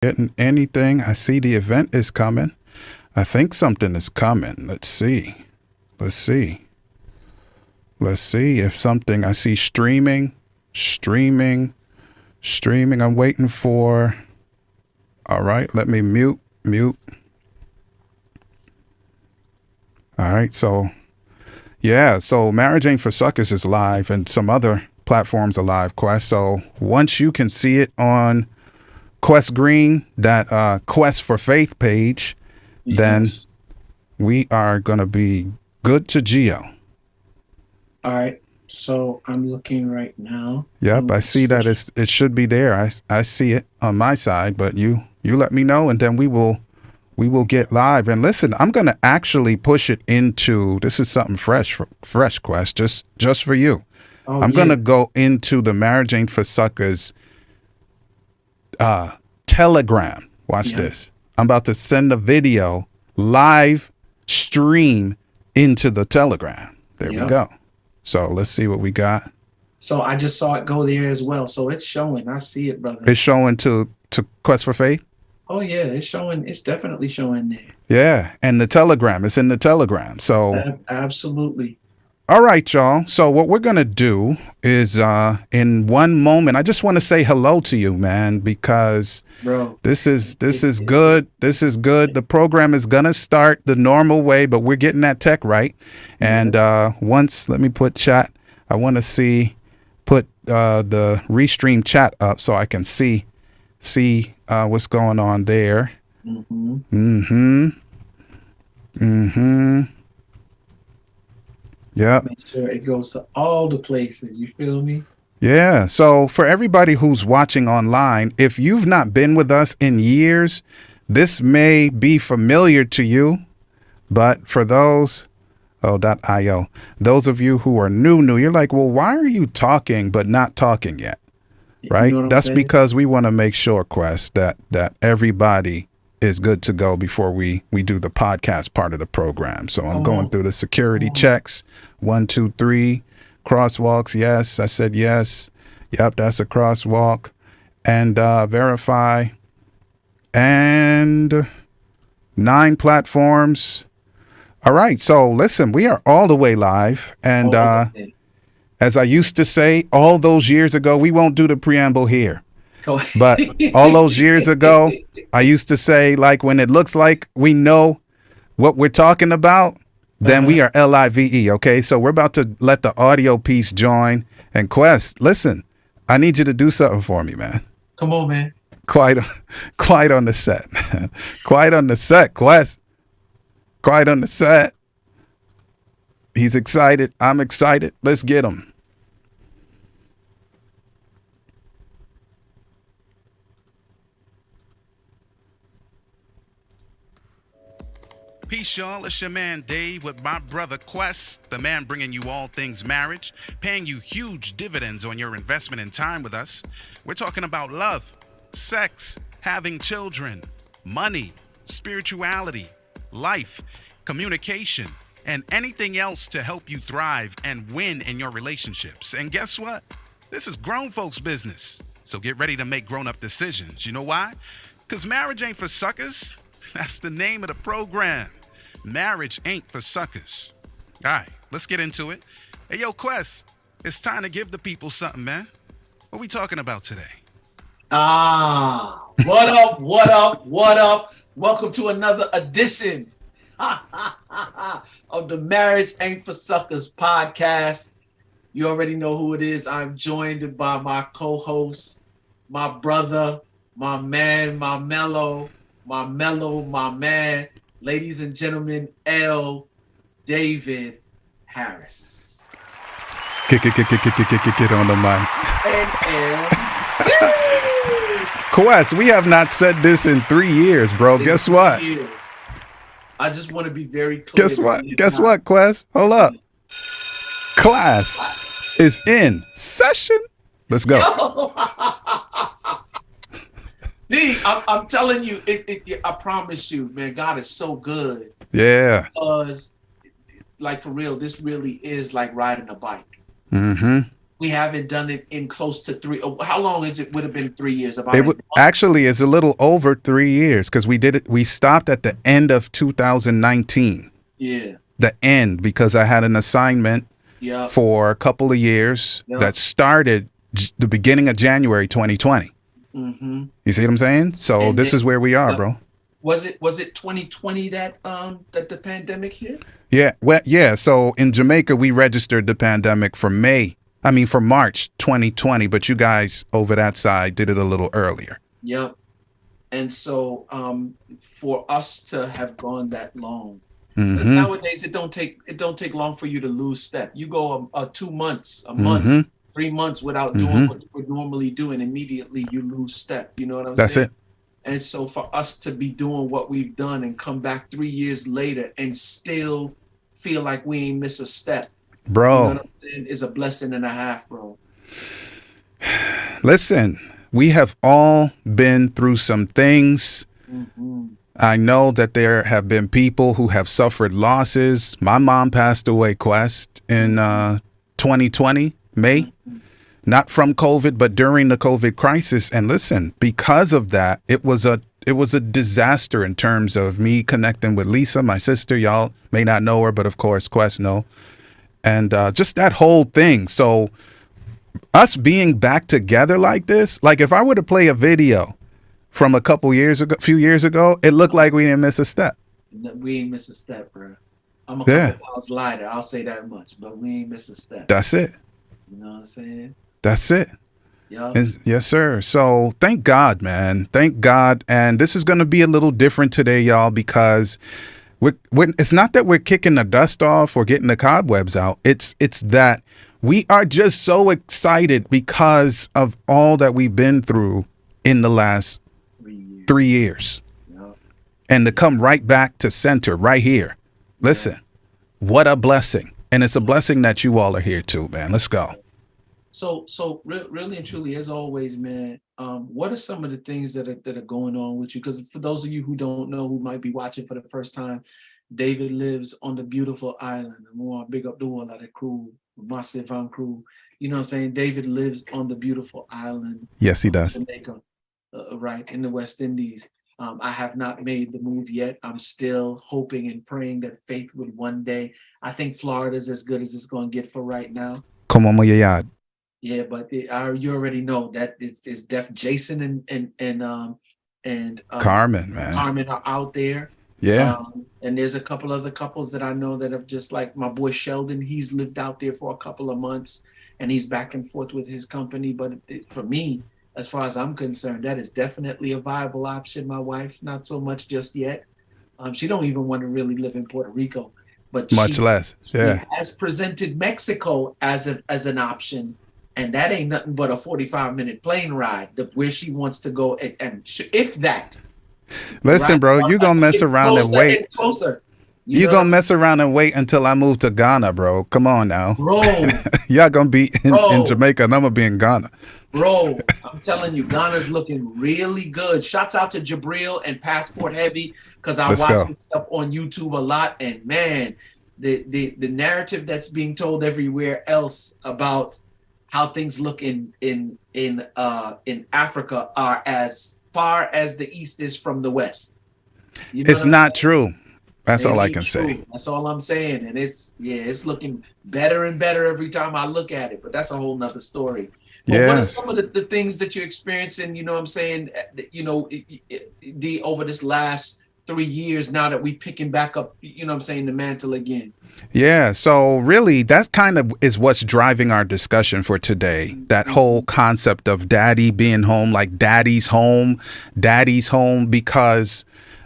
Getting anything. I see the event is coming. I think something is coming. Let's see. Let's see. Let's see if something. I see streaming. Streaming. Streaming. I'm waiting for. All right. Let me mute. Mute. All right. So, yeah. So, Marriage Ain't for Suckers is live and some other platforms are live, Quest. So, once you can see it on Quest Green, that Quest for Faith page, then Yes. we are going to be good to Geo. All right. So I'm looking right now. Yep, I see that it should be there. I see it on my side, but you let me know, and then we will get live. And listen, I'm gonna actually push it into. This is something fresh, Quest, just for you. Oh, I'm yeah. gonna go into the Marriage Ain't for Suckers Telegram. Watch this. I'm about to send a video live stream into the Telegram. There we go. So let's see what we got. So I just saw it go there as well. So it's showing. I see it, brother. It's showing to Quest for Faith. Oh yeah, it's showing. It's definitely showing there. Yeah, and the Telegram. It's in the Telegram. So absolutely. All right, y'all. So what we're gonna do is in one moment, I just want to say hello to you, man, because bro, this is good. This is good. The program is gonna start the normal way, but we're getting that tech right. And once, let me put chat. I want to put the restream chat up so I can see what's going on there. Yep. Make sure it goes to all the places. You feel me? Yeah. So for everybody who's watching online, if you've not been with us in years, this may be familiar to you. But for those, .io, those of you who are new, you're like, well, why are you talking but not talking yet? Right? You know That's because we want to make sure, Quest, that everybody is good to go before we do the podcast part of the program. So I'm going through the security checks. 1, 2, 3 crosswalks. Yes, I said yes. Yep, that's a crosswalk. And verify. And 9 platforms. All right. So listen, we are all the way live. And as I used to say all those years ago, we won't do the preamble here. But all those years ago, I used to say, like, when it looks like we know what we're talking about, then we are LIVE. Okay, so we're about to let the audio piece join. And Quest, listen, I need you to do something for me, man. Come on, man. Quiet on the set. Quiet on the set, Quest. Quiet on the set. He's excited. I'm excited. Let's get him. Peace, y'all. It's your man Dave with my brother Quest, the man bringing you all things marriage, paying you huge dividends on your investment in time with us. We're talking about love, sex, having children, money, spirituality, life, communication, and anything else to help you thrive and win in your relationships. And guess what? This is grown folks' business. So get ready to make grown-up decisions. You know why? Because marriage ain't for suckers. That's the name of the program. Marriage ain't for suckers. All right, let's get into it. Hey, yo, Quest, it's time to give the people something, man. What we talking about today? What up, what up, what up? Welcome to another edition of the Marriage Ain't for Suckers podcast. You already know who it is. I'm joined by my co-host, my brother, my man, my mellow, my man, ladies and gentlemen, L. David Harris. Get on the mic. Quest, we have not said this in 3 years, bro. Guess what? I just want to be very clear. Guess what, Quest? Hold up. Class is in session. Let's go. D, I'm telling you, I promise you, man, God is so good. Yeah. Because, like, for real, this really is like riding a bike. Mm-hmm. We haven't done it in close to three. How long is it? Would have been 3 years. About It would actually is a little over 3 years because we did it. We stopped at the end of 2019. Yeah. The end, because I had an assignment Yeah. for a couple of years that started the beginning of January 2020. Mm-hmm. You see what I'm saying? So And this then- is where we are, bro. Was it 2020 that the pandemic hit? Yeah. Well, yeah. So in Jamaica, we registered the pandemic for March 2020, but you guys over that side did it a little earlier. Yep. And so for us to have gone that long, because nowadays it don't take long for you to lose step. You go 2 months, a month, 3 months without doing what you would normally do, and immediately you lose step. You know what I'm saying? That's it. And so for us to be doing what we've done and come back 3 years later and still feel like we ain't miss a step, bro, you know what I'm saying, is a blessing and a half, bro. Listen, we have all been through some things. I know that there have been people who have suffered losses. My mom passed away, Quest, in 2020, May. Not from COVID, but during the COVID crisis. And listen, because of that, it was a disaster in terms of me connecting with Lisa, my sister. Y'all may not know her, but of course, Quest know. And just that whole thing. So us being back together like this, like if I were to play a video from a few years ago, it looked like we didn't miss a step. We ain't miss a step, bro. I'm a couple pounds lighter, I'll say that much, but we ain't miss a step. That's it. You know what I'm saying? That's it. Yeah. Yes, sir. So thank God, man. Thank God. And this is going to be a little different today, y'all, because it's not that we're kicking the dust off or getting the cobwebs out. It's that we are just so excited because of all that we've been through in the last 3 years. Yeah. And to come right back to center right here. Listen, what a blessing. And it's a blessing that you all are here too, man. Let's go. So really and truly, as always, man, what are some of the things that are going on with you? Because for those of you who don't know, who might be watching for the first time, David lives on the beautiful island. I want to big up the whole lot of crew, massive crew. You know what I'm saying? David lives on the beautiful island. Yes, he does. Jamaica, right, in the West Indies. I have not made the move yet. I'm still hoping and praying that faith would one day. I think Florida's as good as it's going to get for right now. Come on, my yard. Yeah, but you already know that it's Jason and Carmen, man. Carmen are out there. Yeah. And there's a couple other couples that I know that have just like my boy Sheldon. He's lived out there for a couple of months and he's back and forth with his company. But for me, as far as I'm concerned, that is definitely a viable option. My wife, not so much just yet. She don't even want to really live in Puerto Rico, but much less. Yeah. She has presented Mexico as an option. And that ain't nothing but a 45-minute plane ride where she wants to go. And if that. Listen, right, bro, you going to mess around and wait. Closer. You going to mess around and wait until I move to Ghana, bro. Come on now. Bro. Y'all going to be in Jamaica and I'm going to be in Ghana. Bro, I'm telling you, Ghana's looking really good. Shouts out to Jabril and Passport Heavy because I watch this stuff on YouTube a lot. And man, the narrative that's being told everywhere else about how things look in Africa are as far as the East is from the West. You know it's not true. That's all I can say. That's all I'm saying. And it's looking better and better every time I look at it. But that's a whole nother story. But what are some of the things that you're experiencing, you know what I'm saying, you know, over this last 3 years now that we picking back up, you know what I'm saying, the mantle again? Yeah, so really that kind of is what's driving our discussion for today. That whole concept of daddy being home, like daddy's home, because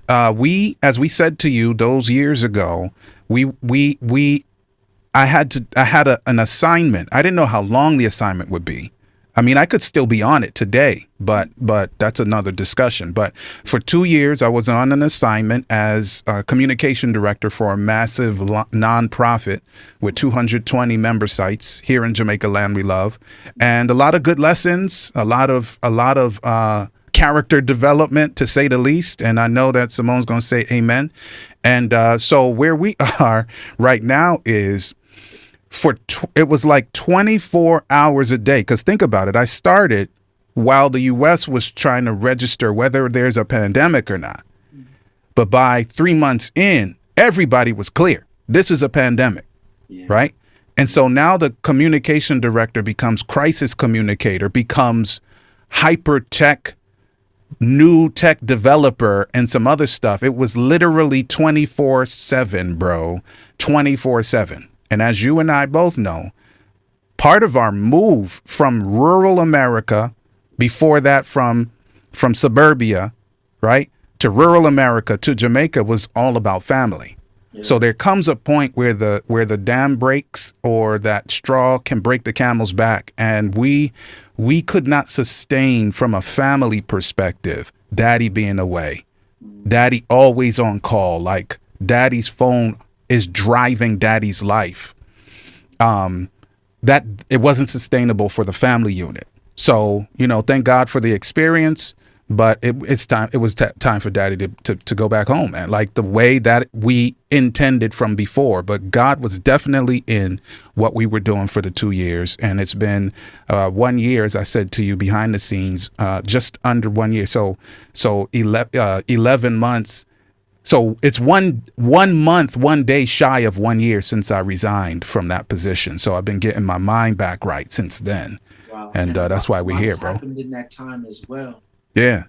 as we said to you those years ago, I had an assignment. I didn't know how long the assignment would be. I mean, I could still be on it today, but that's another discussion. But for 2 years, I was on an assignment as a communication director for a massive nonprofit with 220 member sites here in Jamaica, land we love, and a lot of good lessons, a lot of character development, to say the least. And I know that Simone's going to say amen. And so where we are right now is, it was like 24 hours a day. Because think about it. I started while the U.S. was trying to register whether there's a pandemic or not. But by 3 months in, everybody was clear. This is a pandemic, right? And so now the communication director becomes crisis communicator, becomes hyper tech, new tech developer, and some other stuff. It was literally 24/7, bro, 24/7. And as you and I both know, part of our move from rural America, before that from suburbia, right, to rural America to Jamaica was all about family. Yeah. So there comes a point where the dam breaks, or that straw can break the camel's back, and we could not sustain from a family perspective daddy being away, daddy always on call, like daddy's phone is driving daddy's life. That it wasn't sustainable for the family unit. So, thank God for the experience, but it was time for daddy to go back home, man, like the way that we intended from before. But God was definitely in what we were doing for the 2 years. And it's been 1 year, as I said to you, behind the scenes, just under 1 year. So 11 months. So it's one month, 1 day shy of 1 year since I resigned from that position. So I've been getting my mind back right since then. Wow. And that's why we're here, bro. Happened in that time as well. Yeah.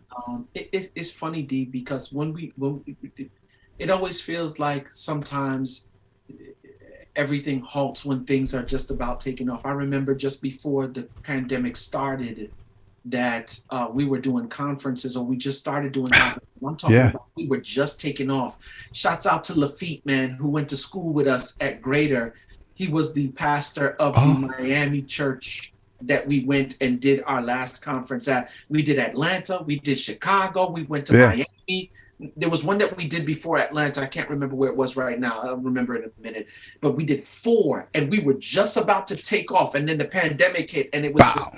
It's funny, D, because when it always feels like sometimes everything halts when things are just about taking off. I remember just before the pandemic started that we were doing conferences, or we just started doing conferences. I'm talking about we were just taking off. Shouts out to Lafitte, man, who went to school with us at Greater. He was the pastor of the Miami church that we went and did our last conference at. We did Atlanta, we did Chicago, we went to Miami. There was one that we did before Atlanta. I can't remember where it was right now. I'll remember in a minute. But we did 4, and we were just about to take off, and then the pandemic hit, and it was just,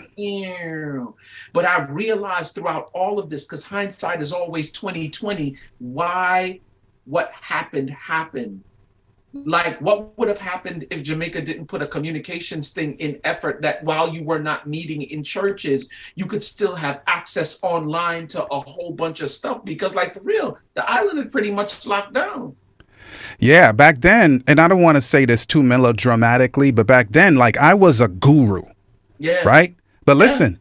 but I realized throughout all of this, because hindsight is always 2020, why what happened. Like, what would have happened if Jamaica didn't put a communications thing in effort, that while you were not meeting in churches, you could still have access online to a whole bunch of stuff? Because, like, for real, the island had pretty much locked down. Yeah, back then, and I don't want to say this too melodramatically, but back then, like, I was a guru. Yeah. Right? But listen,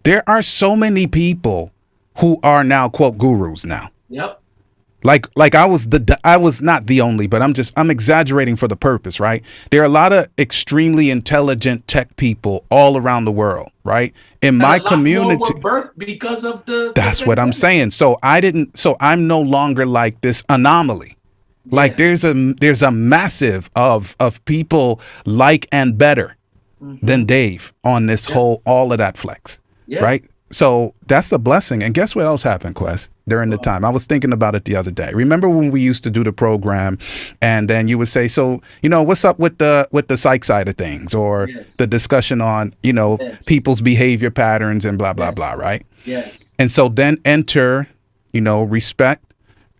there are so many people who are now, quote, gurus now. Yep. Like I was not the only, but I'm exaggerating for the purpose, right? There are a lot of extremely intelligent tech people all around the world, right? In my community, birth because of that's what I'm saying. So I'm no longer like this anomaly. Like there's a massive of people like and better than Dave on this whole, all of that flex, right? So that's a blessing. And guess what else happened, Quest, during the time? I was thinking about it the other day. Remember when we used to do the program, and then you would say, so, what's up with the psych side of things, or the discussion on, people's behavior patterns and blah, blah, blah, right? Yes. And so then enter, respect,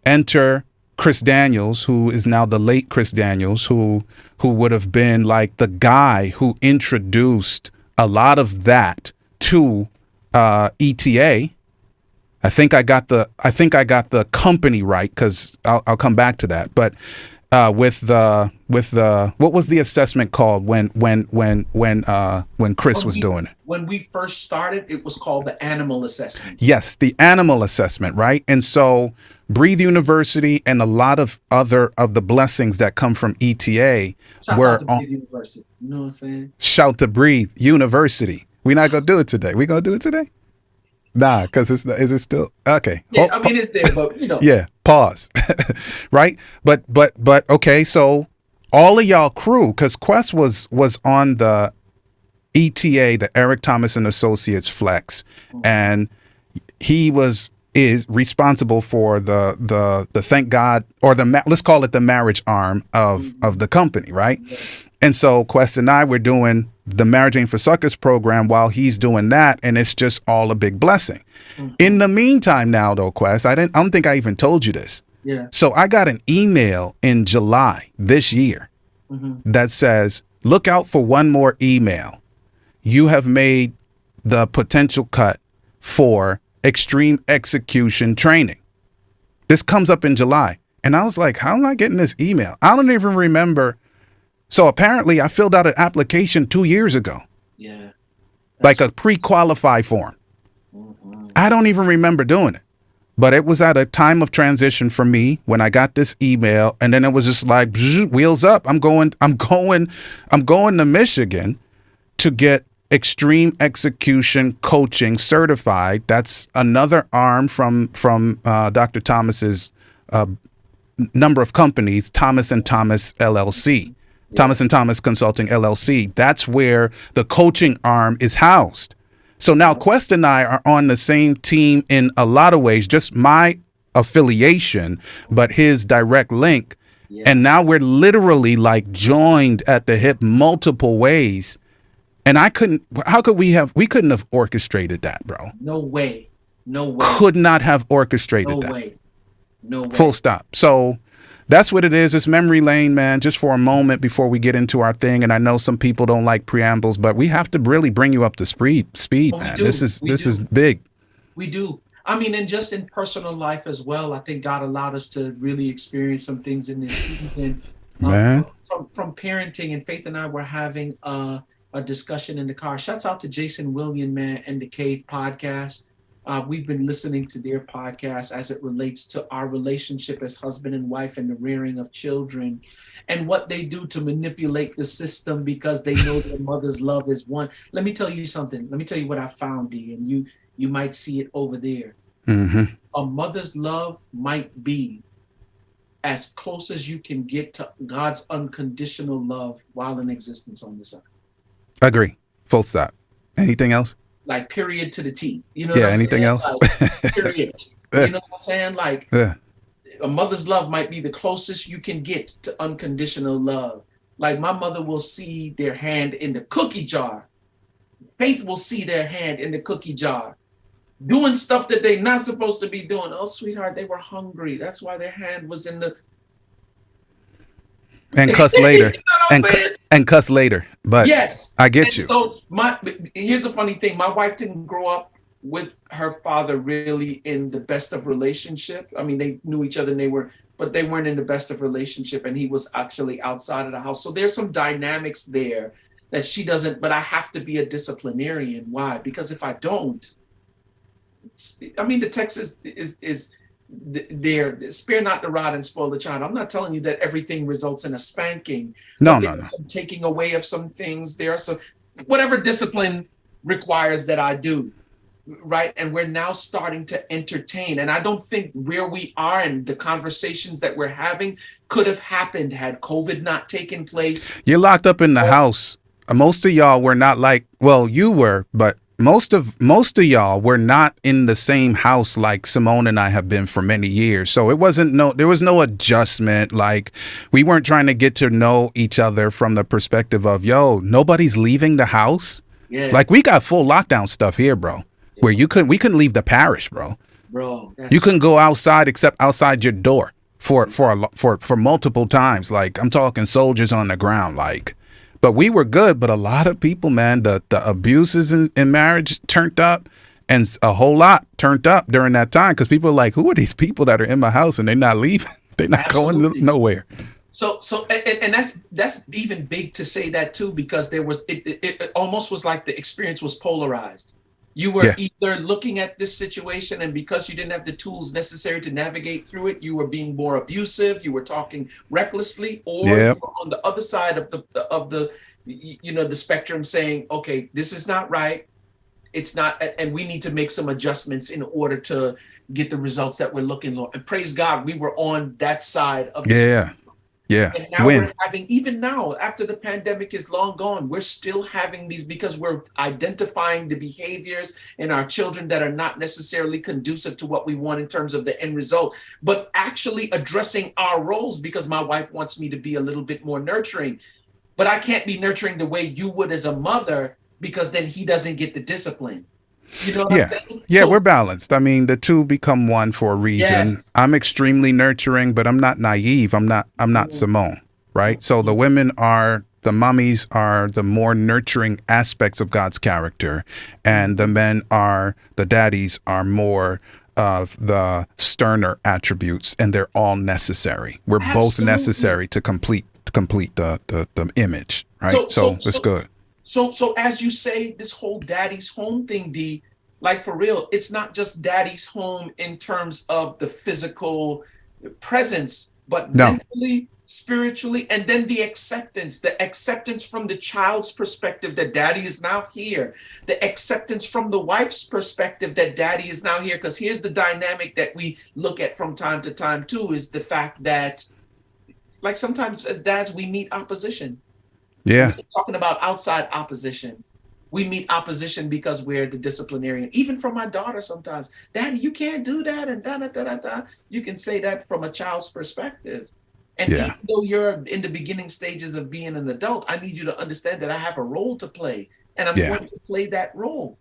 enter Chris Daniels, who is now the late Chris Daniels, who would have been like the guy who introduced a lot of that to ETA. I think I got the company right, because I'll come back to that. But with the what was the assessment called when Chris was doing it? When we first started, it was called the animal assessment. Yes, the animal assessment, right? And so Breathe University and a lot of other of the blessings that come from ETA were on Breathe University. You know what I'm saying? Shout to Breathe University. We're not gonna do it today. We gonna do it today? Nah, because is it still okay? Yeah, I mean, it's there, but yeah, pause. Right, but okay. So all of y'all crew, because Quest was on the ETA, the Eric Thomas and Associates Flex, and he is responsible for the thank God, or let's call it the marriage arm of the company, right? Yes. And so Quest and I were doing the Marriaging for Suckaz program while he's doing that, and it's just all a big blessing. In the meantime, now though, Quest, I don't think I even told you this. Yeah. So I got an email in July this year that says, look out for one more email. You have made the potential cut for extreme execution training. This comes up in July. And I was like, how am I getting this email? I don't even remember. So apparently I filled out an application 2 years ago. Yeah. Like a pre-qualify form. I don't even remember doing it. But it was at a time of transition for me when I got this email, and then it was just like wheels up. I'm going to Michigan to get extreme execution coaching certified. That's another arm from Dr. Thomas's number of companies, Thomas and Thomas LLC, Thomas and Thomas Consulting LLC. That's where the coaching arm is housed. So now Quest and I are on the same team in a lot of ways, just my affiliation, but his direct link. Yes. And now we're literally like joined at the hip multiple ways. And we couldn't have orchestrated that, bro. No way. No way. Could not have orchestrated that. No way. No way. Full stop. So that's what it is. It's memory lane, man, just for a moment before we get into our thing. And I know some people don't like preambles, but we have to really bring you up to speed, man. This is big. We do. I mean, and just in personal life as well, I think God allowed us to really experience some things in this season. Man. From parenting, and Faith and I were having a discussion in the car. Shouts out to Jason William, man, and the Cave podcast. We've been listening to their podcast as it relates to our relationship as husband and wife and the rearing of children and what they do to manipulate the system because they know their mother's love is one. Let me tell you something. Let me tell you what I found, D, and you might see it over there. Mm-hmm. A mother's love might be as close as you can get to God's unconditional love while in existence on this earth. Agree. Full stop. Anything else? Like period to the T. You know what I'm anything saying? Else? Like, period. You know what I'm saying? Like a mother's love might be the closest you can get to unconditional love. Like my mother will see their hand in the cookie jar. Faith will see their hand in the cookie jar. Doing stuff that they're not supposed to be doing. Oh, sweetheart, they were hungry. That's why their hand was in the... And cuss later. You know and cuss later. But yes, I get you. So here's the funny thing. My wife didn't grow up with her father really in the best of relationship. I mean, they knew each other and but they weren't in the best of relationship, and he was actually outside of the house. So there's some dynamics there that she doesn't, but I have to be a disciplinarian. Why? Because if I don't, I mean, the text is there, spare not the rod and spoil the child. I'm not telling you that everything results in a spanking. No. Some taking away of some things. There are some, whatever discipline requires that I do, right? And we're now starting to entertain. And I don't think where we are and the conversations that we're having could have happened had COVID not taken place. You're locked up in the house. Most of y'all were not like, well, you were, but most of y'all were not in the same house like Simone and I have been for many years. So there was no adjustment. Like we weren't trying to get to know each other from the perspective of, nobody's leaving the house. Yeah. Like we got full lockdown stuff here, bro, where we couldn't leave the parish, bro. You couldn't go outside except outside your door for multiple times. Like I'm talking soldiers on the ground, like. But we were good. But a lot of people, man, the abuses in marriage turned up, and a whole lot turned up during that time because people are like, who are these people that are in my house and they're not leaving? They're not going nowhere. So and that's even big to say that too, because there was it almost was like the experience was polarized. You were either looking at this situation, and because you didn't have the tools necessary to navigate through it, you were being more abusive, you were talking recklessly, or you were on the other side of the the spectrum saying, okay, this is not right. It's not, and we need to make some adjustments in order to get the results that we're looking for. And praise God, we were on that side of the Yeah. And now we're having, even now, after the pandemic is long gone, we're still having these because we're identifying the behaviors in our children that are not necessarily conducive to what we want in terms of the end result, but actually addressing our roles, because my wife wants me to be a little bit more nurturing, but I can't be nurturing the way you would as a mother, because then he doesn't get the discipline. You know what I'm saying? Yeah, we're balanced. I mean, the two become one for a reason. Yes. I'm extremely nurturing, but I'm not naive. I'm not Simone. right? So the women are, the mummies are the more nurturing aspects of God's character, and the men are, the daddies are more of the sterner attributes, and they're all necessary. We're both Absolutely. necessary to complete the image, right? So It's good. So as you say, this whole daddy's home thing, D, like for real, it's not just daddy's home in terms of the physical presence, but No. mentally, spiritually, and then the acceptance from the child's perspective that daddy is now here, the acceptance from the wife's perspective that daddy is now here. Because here's the dynamic that we look at from time to time too, is the fact that, like, sometimes as dads, we meet opposition. Yeah. We're talking about outside opposition. We meet opposition because we're the disciplinarian. Even from my daughter sometimes, Daddy, you can't do that, and da da da da da. You can say that from a child's perspective. And Yeah. even though you're in the beginning stages of being an adult, I need you to understand that I have a role to play, and I'm Yeah. going to play that role.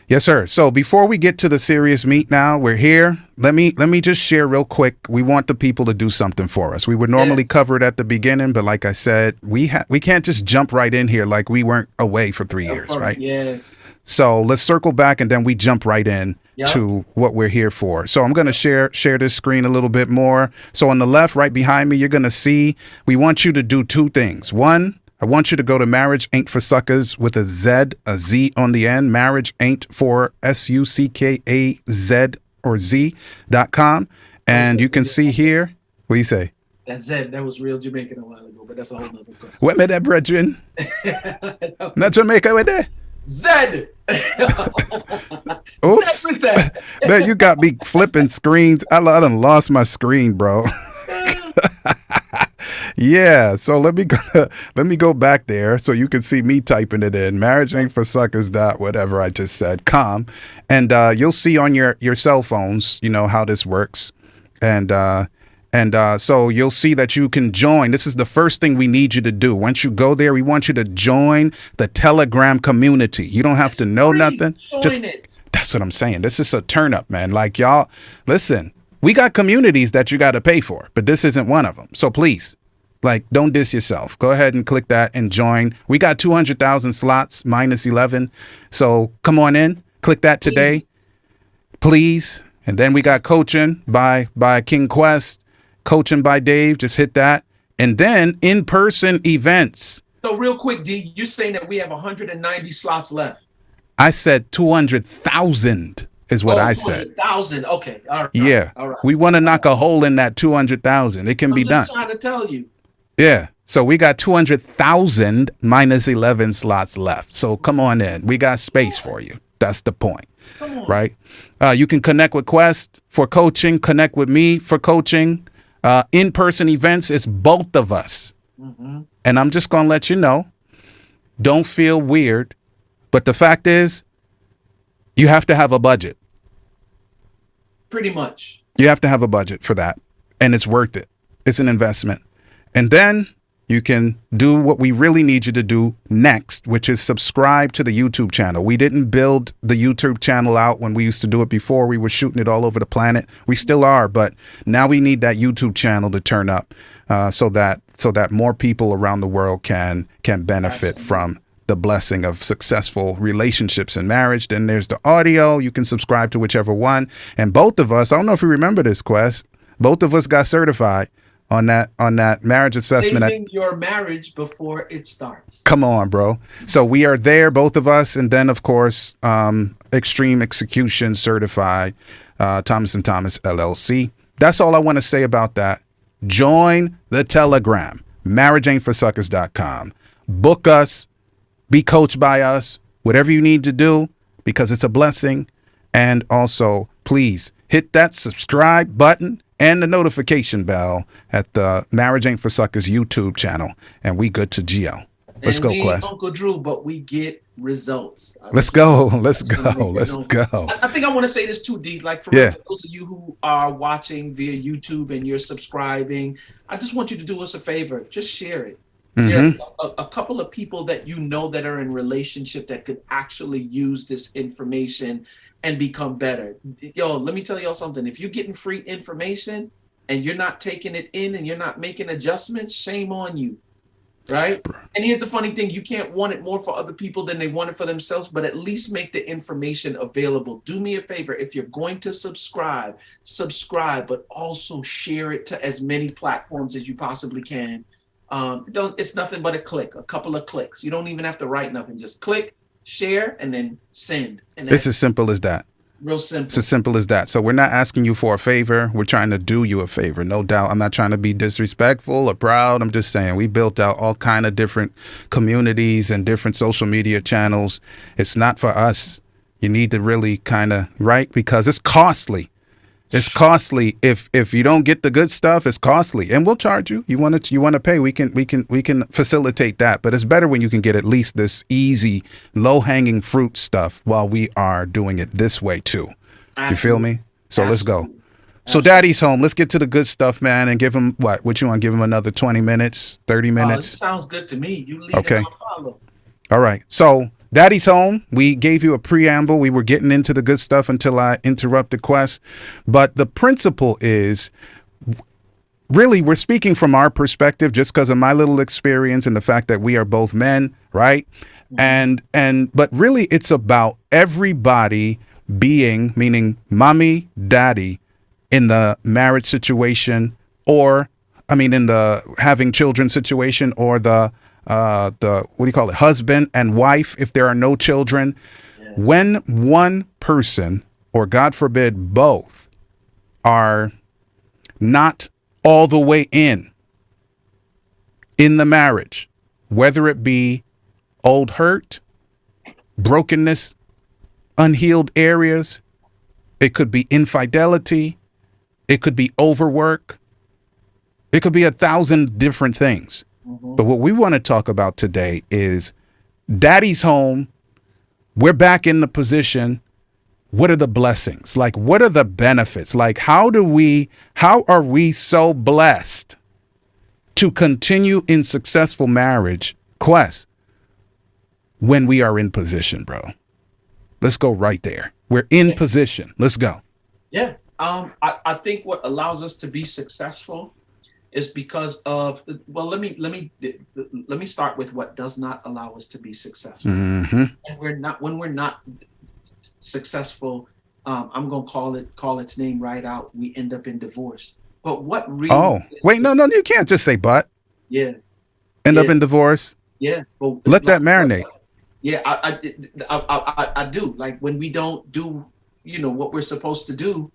Yes, sir. So before we get to the serious meat now, we're here. Let me just share real quick. We want the people to do something for us. We would normally Yes. cover it at the beginning, but like I said, we can't just jump right in here like we weren't away for 3 years, right? Yes. So let's circle back and then we jump right in Yep. to what we're here for. So I'm going to share this screen a little bit more. So on the left, right behind me, you're going to see, we want you to do two things. One, I want you to go to Marriage Ain't for Suckaz with a Z on the end. Marriage Ain't for SUCKAZ or Z.com. And you can see here, what do you say? That Zed, that was real Jamaican a while ago, but that's a whole nother question. What me there, brethren? Not Jamaica with there? Zed! Oops. Zed with that. Man, you got me flipping screens. I done lost my screen, bro. Yeah, so let me go back there so you can see me typing it in. Marriage Ain't for Suckers dot whatever I just said, com, and you'll see on your cell phones, you know, how this works, and so you'll see that you can join. This is the first thing we need you to do. Once you go there, we want you to join the Telegram community. You don't have to know nothing. Join it. That's what I'm saying. This is a turn up, man. Like, y'all, listen, we got communities that you got to pay for, but this isn't one of them. So please, like, don't diss yourself. Go ahead and click that and join. We got 200,000 slots minus 11. So come on in, click that today, please. And then we got coaching by King Quest, coaching by Dave. Just hit that. And then in-person events. So real quick, D, you're saying that we have 190 slots left. I said 200,000 is what I said. 200,000. Okay. All right. Yeah. All right. We want to knock a hole in that 200,000. It can be done. I'm just trying to tell you. Yeah. So we got 200,000 minus 11 slots left. So come on in. We got space for you. That's the point. Come on. Right? You can connect with Quest for coaching, connect with me for coaching. In-person events, it's both of us. Mm-hmm. And I'm just going to let you know, don't feel weird. But the fact is, you have to have a budget. Pretty much. You have to have a budget for that. And it's worth it. It's an investment. And then you can do what we really need you to do next, which is subscribe to the YouTube channel. We didn't build the YouTube channel out when we used to do it before. We were shooting it all over the planet. We still are, but now we need that YouTube channel to turn up so that more people around the world can benefit from the blessing of successful relationships and marriage. Then there's the audio. You can subscribe to whichever one. And both of us, I don't know if you remember this, Quest, both of us got certified on that marriage assessment. Saving your marriage before it starts. Come on, bro. So we are there, both of us. And then, of course, Extreme Execution Certified, Thomas & Thomas, LLC. That's all I want to say about that. Join the Telegram, marriageaintforsuckers.com. Book us, be coached by us, whatever you need to do, because it's a blessing. And also, please hit that subscribe button and the notification bell at the Marriage Ain't for Suckers YouTube channel. And we good to GL. Let's go, Quest. Uncle Drew, but we get results. Let's go. Let's go. Let's go. I think I want to say this too, D. Like for those of you who are watching via YouTube and you're subscribing, I just want you to do us a favor. Just share it. There are a couple of people that you know that are in relationship that could actually use this information and become better. Yo, let me tell y'all something. If you're getting free information and you're not taking it in and you're not making adjustments, shame on you. Right? And here's the funny thing, you can't want it more for other people than they want it for themselves, but at least make the information available. Do me a favor, if you're going to subscribe, but also share it to as many platforms as you possibly can. It's nothing but a couple of clicks. You don't even have to write nothing. Just click, share, and then send. And it's as simple as that. Real simple. It's as simple as that. So we're not asking you for a favor. We're trying to do you a favor. No doubt. I'm not trying to be disrespectful or proud. I'm just saying we built out all kind of different communities and different social media channels. It's not for us. You need to really kind of, right? Because it's costly. It's costly. If you don't get the good stuff, it's costly, and we'll charge you. You want to pay. We can facilitate that. But it's better when you can get at least this easy, low hanging fruit stuff while we are doing it this way too. Absolutely. You feel me? So let's go. Absolutely. So Daddy's home. Let's get to the good stuff, man, and give him what you want? Give him another 20 minutes, 30 minutes. Sounds good to me. You lead okay. And I'll follow. All right. So Daddy's home. We gave you a preamble. We were getting into the good stuff until I interrupted Quest. But the principle is, really, we're speaking from our perspective just because of my little experience and the fact that we are both men, right? Mm-hmm. But really, it's about everybody being, meaning mommy, daddy, in the marriage situation, or, in the having children situation, or the husband and wife if there are no children. Yes. When one person, or God forbid both, are not all the way in the marriage, whether it be old hurt, brokenness, unhealed areas, it could be infidelity, it could be overwork, it could be 1,000 different things. But what we want to talk about today is Daddy's home. We're back in the position. What are the blessings? Like, what are the benefits? Like, how are we so blessed to continue in successful marriage, Quest, when we are in position, bro? Let's go right there. We're in position. Let's go. Yeah. I think what allows us to be successful is because of, well, let me start with what does not allow us to be successful. Mm-hmm. And when we're not successful, I'm gonna call its name right out. We end up in divorce. But what really? Oh, wait, no, you can't just say but. Yeah. End up in divorce. Yeah. But let that marinate. Yeah, I do. Like when we don't do, what we're supposed to do.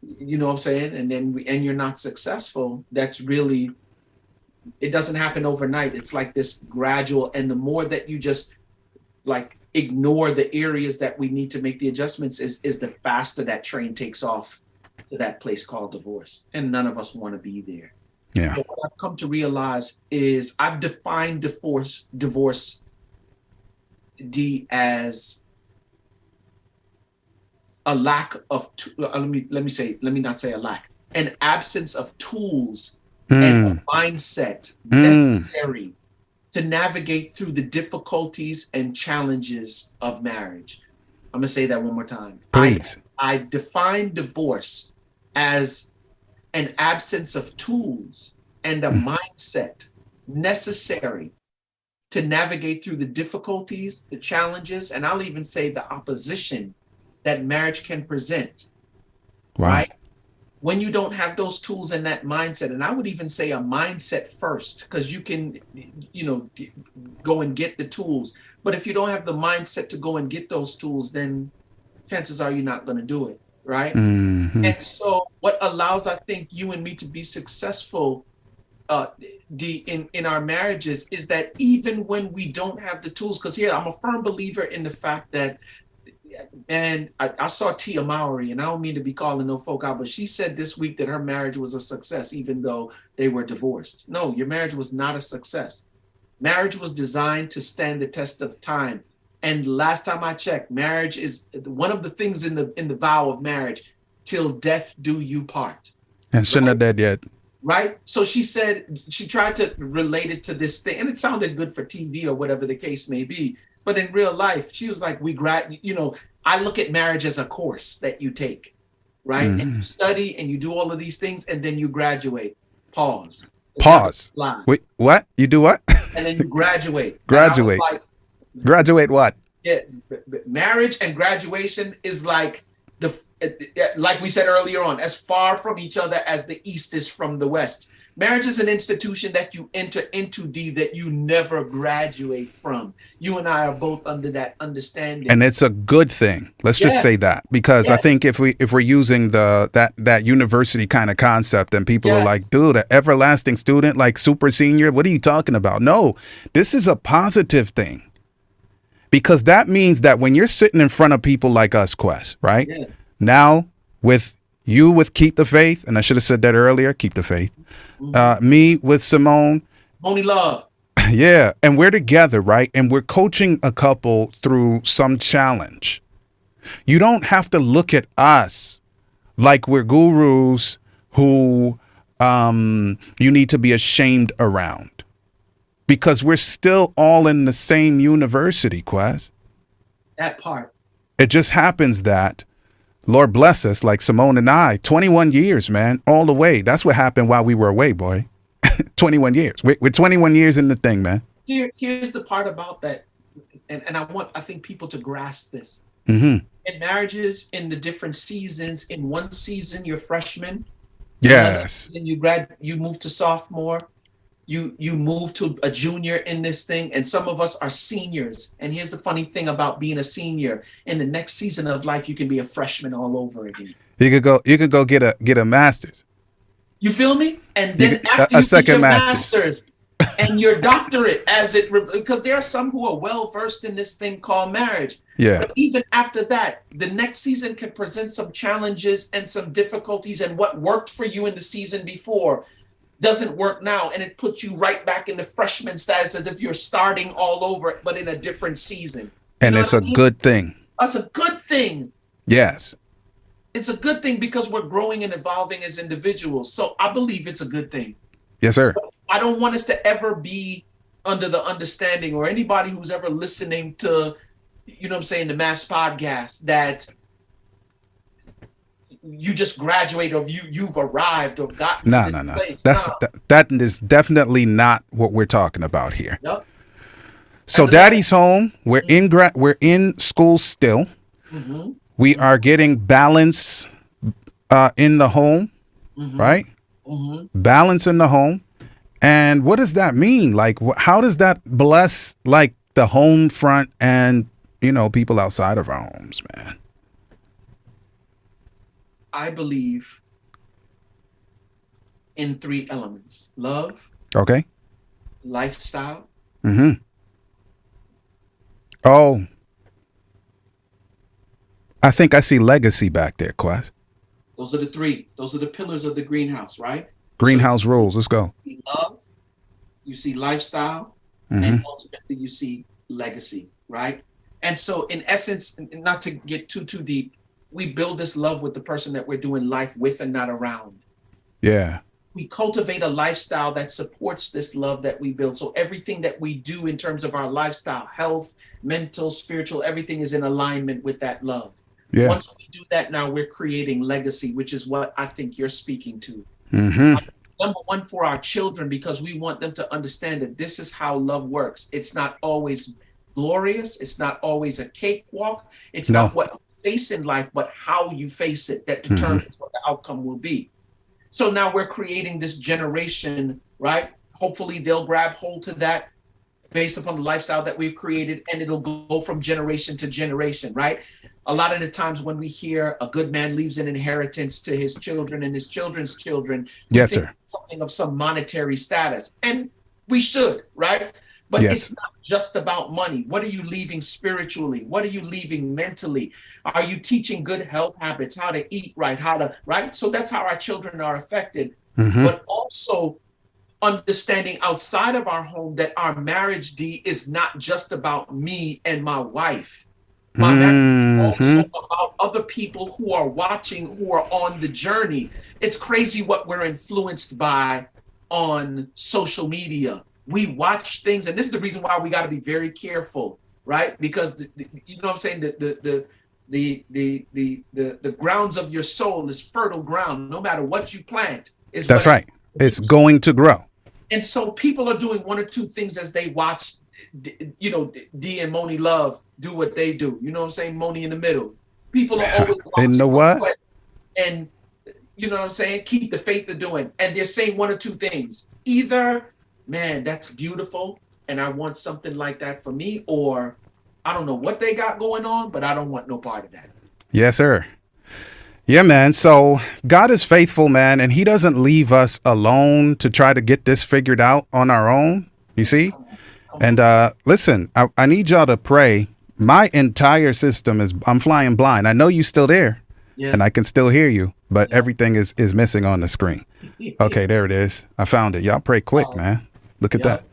You know what I'm saying? And then you're not successful. That's really, it doesn't happen overnight. It's like this gradual, and the more that you just like ignore the areas that we need to make the adjustments is the faster that train takes off to that place called divorce. And none of us want to be there. Yeah. But what I've come to realize is I've defined divorce D as a lack of let me not say a lack, an absence of tools and a mindset necessary to navigate through the difficulties and challenges of marriage. I'm gonna say that one more time. Please. I define divorce as an absence of tools and a mindset necessary to navigate through the difficulties, the challenges, and I'll even say the opposition that marriage can present. Wow. Right? When you don't have those tools and that mindset, and I would even say a mindset first, because you can, go and get the tools. But if you don't have the mindset to go and get those tools, then chances are you're not going to do it. Right? Mm-hmm. And so what allows, I think, you and me to be successful in our marriages is that even when we don't have the tools, because here I'm a firm believer in the fact that, and I saw Tia Mowry, and I don't mean to be calling no folk out, but she said this week that her marriage was a success, even though they were divorced. No, your marriage was not a success. Marriage was designed to stand the test of time. And last time I checked, marriage is one of the things in the vow of marriage, till death do you part. And she's not dead yet. Right? So she said, she tried to relate it to this thing, and it sounded good for TV or whatever the case may be. But in real life, she was like, I look at marriage as a course that you take, right? And you study and you do all of these things, and then you graduate. Pause. Pause. Wait, what? You do what? And then you graduate. Graduate. And I was Graduate what? yeah, marriage and graduation is like like we said earlier on, as far from each other as the East is from the West. Marriage is an institution that you enter into, D, that you never graduate from. You and I are both under that understanding, and it's a good thing. Let's just say that, because I think if we're using that university kind of concept, and people are like, dude, an everlasting student, like super senior, what are you talking about? No, this is a positive thing, because that means that when you're sitting in front of people like us, Quest, right now with Keep the Faith, and I should have said that earlier, Keep the Faith. Me with Simone. Only love. Yeah. And we're together, right? And we're coaching a couple through some challenge. You don't have to look at us like we're gurus who you need to be ashamed around, because we're still all in the same university, Quest. That part. It just happens that, Lord bless us, like Simone and I, 21 years, man, all the way. That's what happened while we were away, boy. 21 years. We're 21 years in the thing, man. Here's the part about that. And I think people to grasp this. In marriages, in the different seasons, in one season, you're freshman. Yes. And you move to sophomore. You move to a junior in this thing, and some of us are seniors. And here's the funny thing about being a senior: in the next season of life, you can be a freshman all over again. You could go get a master's. You feel me? And then after you get your master's and your doctorate, because there are some who are well versed in this thing called marriage. Yeah. But even after that, the next season can present some challenges and some difficulties, and what worked for you in the season before doesn't work now, and it puts you right back in the freshman status as if you're starting all over, but in a different season. And it's a good thing. That's a good thing. Yes. It's a good thing because we're growing and evolving as individuals. So I believe it's a good thing. Yes, sir. But I don't want us to ever be under the understanding, or anybody who's ever listening to, the Mass Podcast, that you just graduate or you've arrived or gotten to this place. That is definitely not what we're talking about here. Yep. So Daddy's home. We're in school still. We are getting balance in the home, right? Balance in the home. And what does that mean? Like, how does that bless like the home front and people outside of our homes, man? I believe in 3 elements: love, okay, lifestyle. Oh, I think I see legacy back there, Quest. Those are the 3. Those are the pillars of the greenhouse, right? Greenhouse rules. Let's go. You see love, you see lifestyle, and ultimately you see legacy, right? And so, in essence, not to get too deep, we build this love with the person that we're doing life with and not around. Yeah. We cultivate a lifestyle that supports this love that we build. So everything that we do in terms of our lifestyle, health, mental, spiritual, everything is in alignment with that love. Yeah. Once we do that, now we're creating legacy, which is what I think you're speaking to. Number one, for our children, because we want them to understand that this is how love works. It's not always glorious. It's not always a cakewalk. It's not what you face in life, but how you face it that determines what the outcome will be. So now we're creating this generation, right? Hopefully they'll grab hold to that based upon the lifestyle that we've created, and it'll go from generation to generation, right? A lot of the times when we hear a good man leaves an inheritance to his children and his children's children, yes, sir, something of some monetary status, and we should, right? But it's not just about money. What are you leaving spiritually? What are you leaving mentally? Are you teaching good health habits, how to eat right, right? So that's how our children are affected. But also understanding outside of our home that our marriage, D, is not just about me and my wife. My marriage is also about other people who are watching, who are on the journey. It's crazy what we're influenced by on social media. We watch things, and this is the reason why we got to be very careful, right? Because you know what I'm saying, the the grounds of your soul is fertile ground. No matter what you plant, is what That's right. It's produce. going to grow. And so people are doing one or two things as they watch, D and Moni Love do what they do. You know what I'm saying? Moni in the middle. People are always And you know watching what? and you know what I'm saying? Keep the faith of doing. And they're saying one or two things. Either, man, that's beautiful, and I want something like that for me, or I don't know what they got going on, but I don't want no part of that. Yes, sir. Yeah, man. So God is faithful, man, and he doesn't leave us alone to try to get this figured out on our own. You see? And listen, I need y'all to pray. My entire system I'm flying blind. I know you still there, Yeah. and I can still hear you, but everything is missing on the screen. Okay, there it is. I found it. Y'all pray quick, man. Look at that.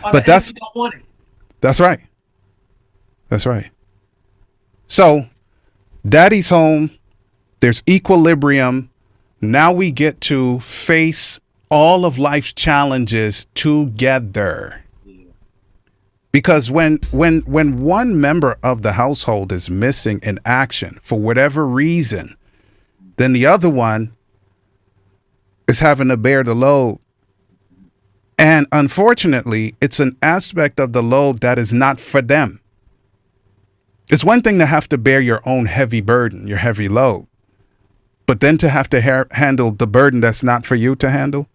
But that's right. That's right. So, Daddy's home. There's equilibrium. Now we get to face all of life's challenges together. Because when one member of the household is missing in action for whatever reason, then the other one is having to bear the load. And unfortunately, it's an aspect of the load that is not for them. It's one thing to have to bear your own heavy burden, your heavy load, but then to have to handle the burden that's not for you to handle,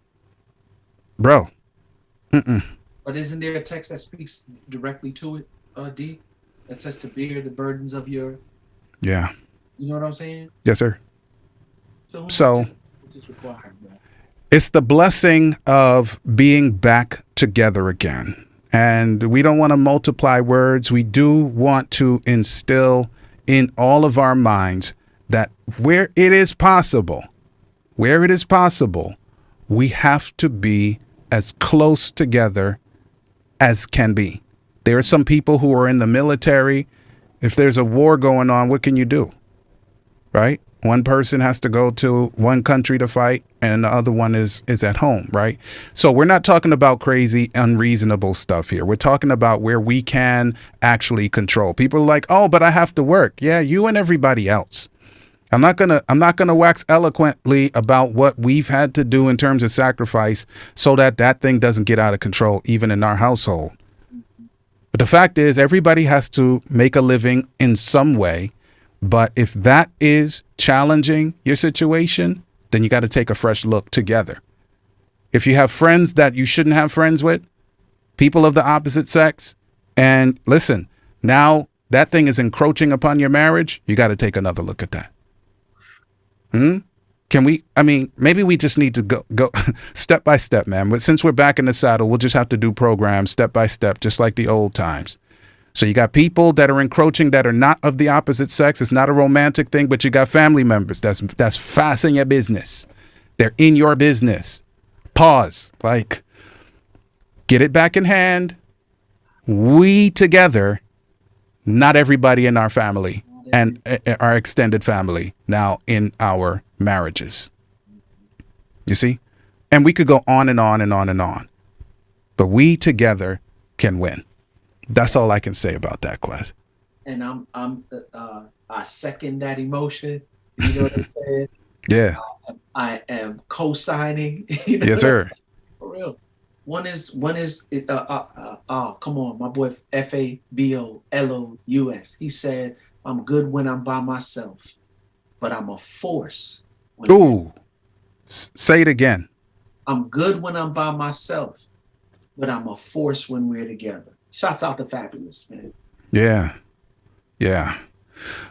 bro. But isn't there a text that speaks directly to it, D? That says to bear the burdens of your. Yeah. You know what I'm saying? Yes, sir. So it's required, bro. It's the blessing of being back together again. And we don't want to multiply words. We do want to instill in all of our minds that where it is possible, we have to be as close together as can be. There are some people who are in the military. If there's a war going on, what can you do? Right? One person has to go to one country to fight and the other one is at home, right? So we're not talking about crazy, unreasonable stuff here. We're talking about where we can actually control. People are like, oh, but I have to work. Yeah, you and everybody else. I'm not gonna wax eloquently about what we've had to do in terms of sacrifice so that thing doesn't get out of control, even in our household. But the fact is, everybody has to make a living in some way. But if that is challenging your situation, then you got to take a fresh look together. If you have friends that you shouldn't have friends with, people of the opposite sex, and listen, now that thing is encroaching upon your marriage, you got to take another look at that. Maybe we just need to go step by step, man. But since we're back in the saddle, we'll just have to do programs step by step, just like the old times. So you got people that are encroaching that are not of the opposite sex. It's not a romantic thing, but you got family members that's fast in your business. They're in your business. Pause. Like, get it back in hand. We together, not everybody in our family and our extended family now in our marriages. You see? And we could go on and on and on and on. But we together can win. That's all I can say about that, Quest. And I second that emotion. You know what I'm saying? Yeah. I am co-signing. You know yes, sir. For real. One is come on, my boy FABOLOUS. He said, "I'm good when I'm by myself, but I'm a force." Ooh. Say it again. I'm good when I'm by myself, but I'm a force when we're together. Shouts out to Fabulous, man. Yeah. Yeah.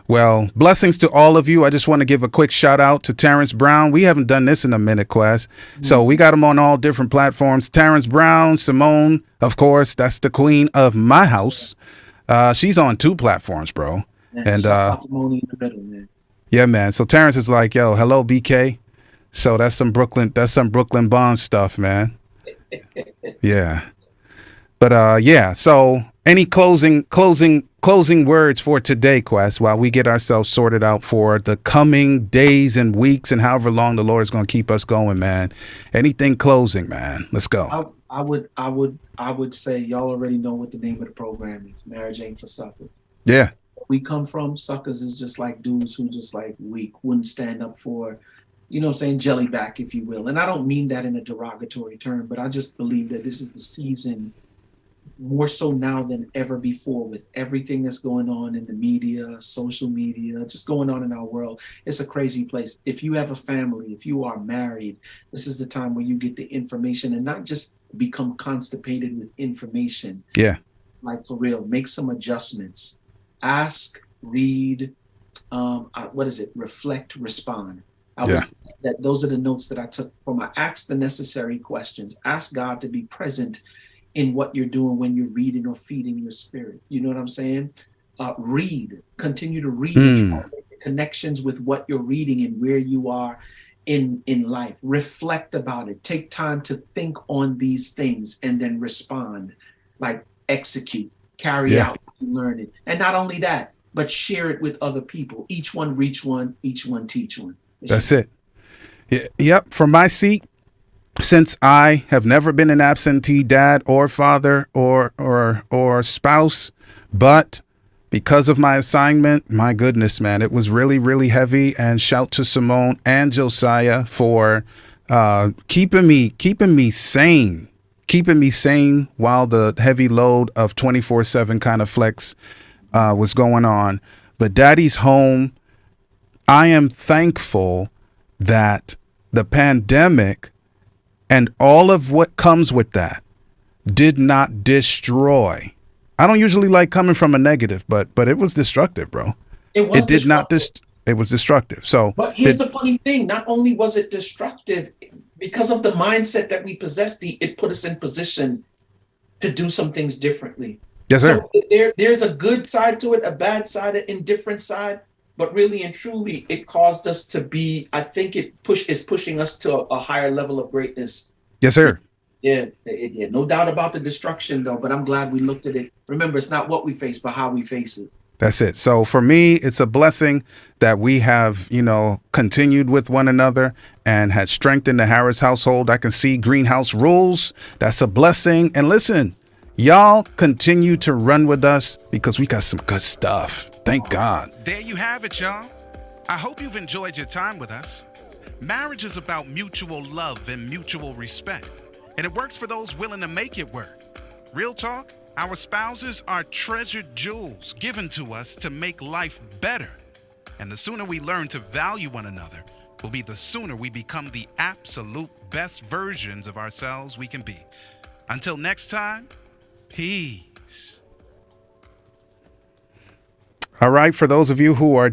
Well, blessings to all of you. I just want to give a quick shout out to Terrence Brown. We haven't done this in a minute, Quest. So we got him on all different platforms. Terrence Brown, Simone, of course, that's the queen of my house. She's on 2 platforms, bro. Man, and out to Moni in the middle, man. Yeah, man. So Terrence is like, yo, hello, BK. So that's some Brooklyn Bond stuff, man. Yeah. But yeah, so any closing words for today, Quest, while we get ourselves sorted out for the coming days and weeks and however long the Lord is going to keep us going, man. Anything closing, man? Let's go. I would say y'all already know what the name of the program is. Marriage Ain't for Suckers. Yeah. we come from, suckers is just like dudes who just like weak, wouldn't stand up for, you know what I'm saying, jellyback, if you will. And I don't mean that in a derogatory term, but I just believe that this is the season more so now than ever before with everything that's going on in the media, social media, just going on in our world. It's a crazy place. If you have a family, if you are married, this is the time where you get the information and not just become constipated with information. Yeah. Like for real, make some adjustments. Ask, read, what is it? Reflect, respond. Those are the notes that I took from. I asked the necessary questions. Ask God to be present in what you're doing when you're reading or feeding your spirit. You know what I'm saying? Read, continue to read and try to make the connections with what you're reading and where you are in life. Reflect about it. Take time to think on these things and then respond, like execute, carry out, learn it. And not only that, but share it with other people. Each one reach one, each one teach one. That's it. Yep. From my seat, since I have never been an absentee dad or father or spouse, but because of my assignment, my goodness, man, it was really, really heavy. And shout to Simone and Josiah for keeping me sane while the heavy load of 24/7 kind of flex was going on. But Daddy's home. I am thankful that the pandemic and all of what comes with that did not destroy. I don't usually like coming from a negative, but it was destructive, bro. It was destructive. So, but here's the funny thing: not only was it destructive, because of the mindset that we possessed, it put us in position to do some things differently. Yes, sir. So there's a good side to it, a bad side, an indifferent side. But really and truly, it caused us to be, I think is pushing us to a higher level of greatness. Yes, sir. Yeah, no doubt about the destruction, though. But I'm glad we looked at it. Remember, it's not what we face, but how we face it. That's it. So for me, it's a blessing that we have, continued with one another and had strengthened the Harris household. I can see Greenhouse rules. That's a blessing. And listen, y'all continue to run with us because we got some good stuff. Thank God. There you have it, y'all. I hope you've enjoyed your time with us. Marriage is about mutual love and mutual respect, and it works for those willing to make it work. Real talk, our spouses are treasured jewels given to us to make life better. And the sooner we learn to value one another will be the sooner we become the absolute best versions of ourselves we can be. Until next time, peace. All right, for those of you who are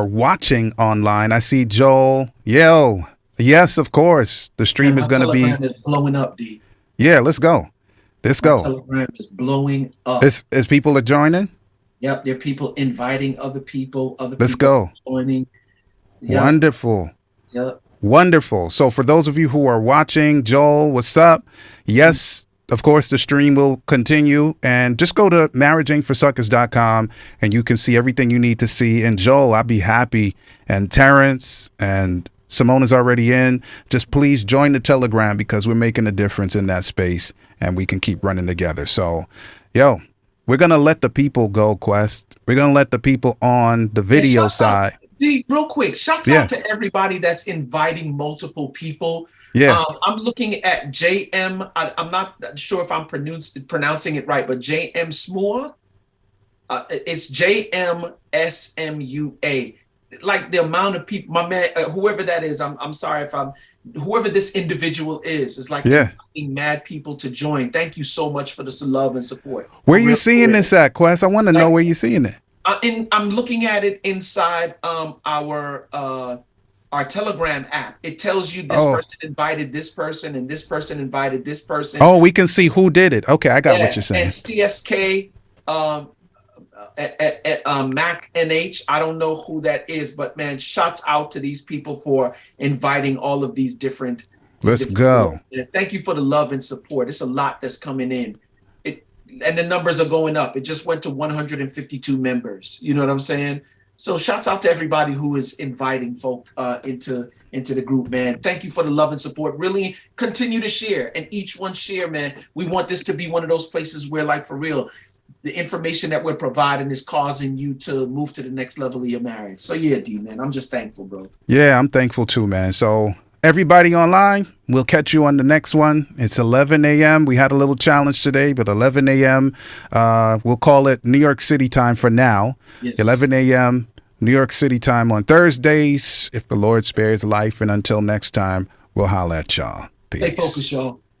watching online, I see Joel. Yo, yes, of course. The stream is going to be is blowing up, D. Yeah, let's go. Let's go. Telegram is blowing up. As people are joining? Yep, there are people inviting other people. Let's go. Joining. Yep. Wonderful. Yep. Wonderful. So for those of you who are watching, Joel, what's up? Yes. Of course, the stream will continue, and just go to marriagingforsuckers.com and you can see everything you need to see. And Joel, I'd be happy. And Terrence and Simone is already in. Just please join the Telegram because we're making a difference in that space and we can keep running together. So, we're going to let the people go, Quest. We're going to let the people on the video side. Real quick, shouts out to everybody that's inviting multiple people. Yeah, I'm looking at JM. I'm not sure if I'm pronouncing it right, but JM Smua. It's JMSMUA. Like the amount of people, my man, whoever that is. I'm sorry if whoever this individual is. It's like inviting mad people to join. Thank you so much for the love and support. Where are you seeing this at, Quest? I want to know where you're seeing it. I'm looking at it inside our Telegram app. It tells you this person invited this person and this person invited this person. Oh, we can see who did it. Okay, I got what you're saying. And CSK, Mac NH. I don't know who that is, but man, shouts out to these people for inviting all of these different. Let's go. Thank you for the love and support. It's a lot that's coming in. And the numbers are going up. It just went to 152 members. You know what I'm saying? So shouts out to everybody who is inviting folk into the group, man. Thank you for the love and support. Really continue to share, and each one share, man. We want this to be one of those places where, like, for real, the information that we're providing is causing you to move to the next level of your marriage. So yeah, D, man, I'm just thankful, bro. Yeah, I'm thankful too, man. So everybody online, we'll catch you on the next one. It's 11 a.m. We had a little challenge today, but 11 a.m. We'll call it New York City time for now. Yes. 11 a.m. New York City time on Thursdays, if the Lord spares life. And until next time, we'll holler at y'all. Peace. Stay focused, y'all.